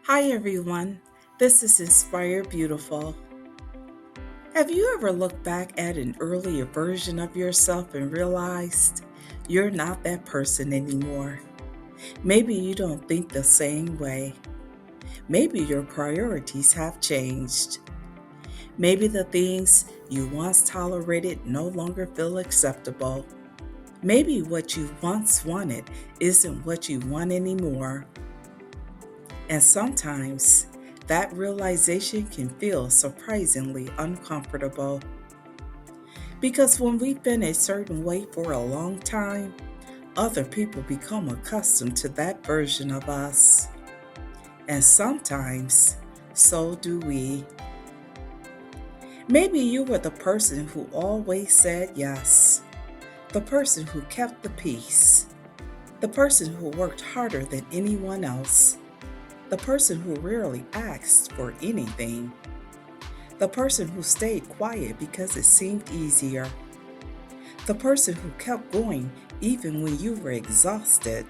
Hi everyone, this is Inspire Beautiful. Have you ever looked back at an earlier version of yourself and realized you're not that person anymore? Maybe you don't think the same way. Maybe your priorities have changed. Maybe the things you once tolerated no longer feel acceptable. Maybe what you once wanted isn't what you want anymore. And sometimes that realization can feel surprisingly uncomfortable. Because when we've been a certain way for a long time, other people become accustomed to that version of us. And sometimes, so do we. Maybe you were the person who always said yes, the person who kept the peace, the person who worked harder than anyone else, the person who rarely asked for anything, the person who stayed quiet because it seemed easier, the person who kept going even when you were exhausted.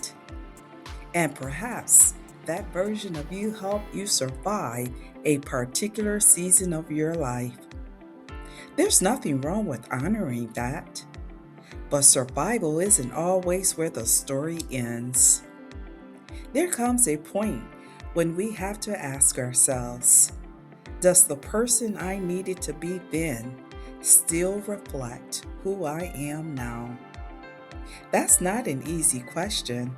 And perhaps that version of you helped you survive a particular season of your life. There's nothing wrong with honoring that, but survival isn't always where the story ends. There comes a point when we have to ask ourselves, does the person I needed to be then still reflect who I am now? That's not an easy question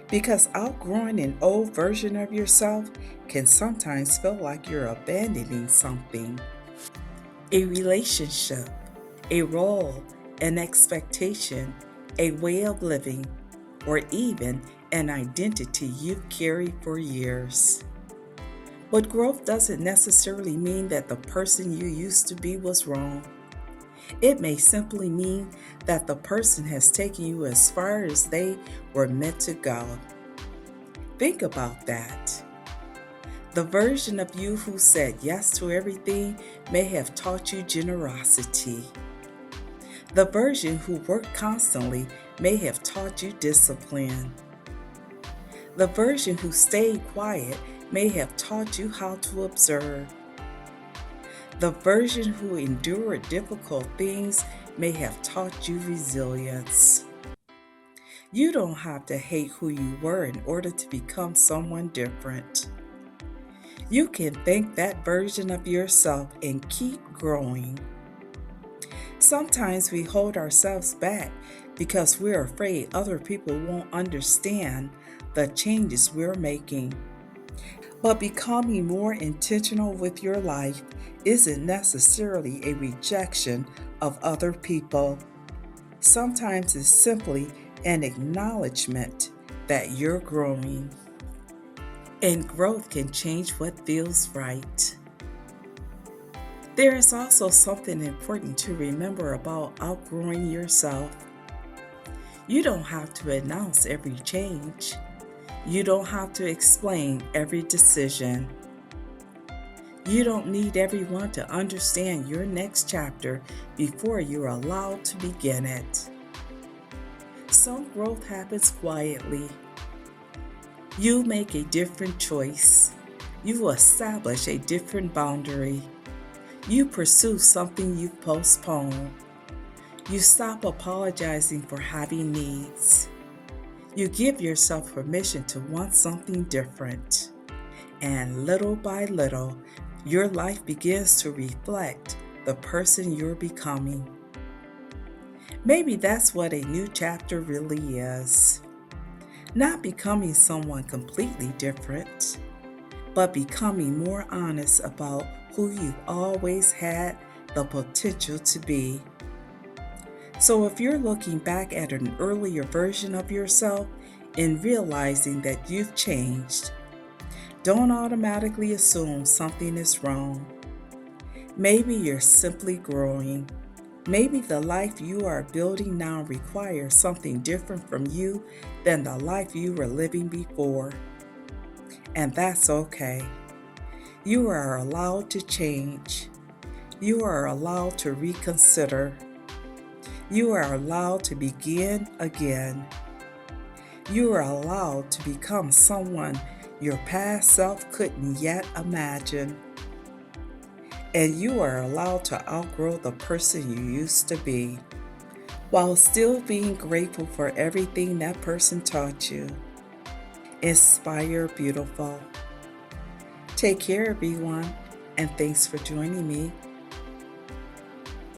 because outgrowing an old version of yourself can sometimes feel like you're abandoning something, a relationship, a role, an expectation, a way of living, or even an identity you've carried for years. But growth doesn't necessarily mean that the person you used to be was wrong. It may simply mean that the person has taken you as far as they were meant to go. Think about that. The version of you who said yes to everything may have taught you generosity. The version who worked constantly may have taught you discipline. The version who stayed quiet may have taught you how to observe. The version who endured difficult things may have taught you resilience. You don't have to hate who you were in order to become someone different. You can thank that version of yourself and keep growing. Sometimes we hold ourselves back because we're afraid other people won't understand the changes we're making. But becoming more intentional with your life isn't necessarily a rejection of other people. Sometimes it's simply an acknowledgement that you're growing. And growth can change what feels right. There is also something important to remember about outgrowing yourself. You don't have to announce every change. You don't have to explain every decision. You don't need everyone to understand your next chapter before you're allowed to begin it. Some growth happens quietly. You make a different choice. You establish a different boundary. You pursue something you've postponed. You stop apologizing for having needs. You give yourself permission to want something different. And little by little, your life begins to reflect the person you're becoming. Maybe that's what a new chapter really is. Not becoming someone completely different, but becoming more honest about who you've always had the potential to be. So if you're looking back at an earlier version of yourself and realizing that you've changed, don't automatically assume something is wrong. Maybe you're simply growing. Maybe the life you are building now requires something different from you than the life you were living before. And that's okay. You are allowed to change. You are allowed to reconsider. You are allowed to begin again. You are allowed to become someone your past self couldn't yet imagine. And you are allowed to outgrow the person you used to be, while still being grateful for everything that person taught you. Inspire beautiful. Take care, everyone, and thanks for joining me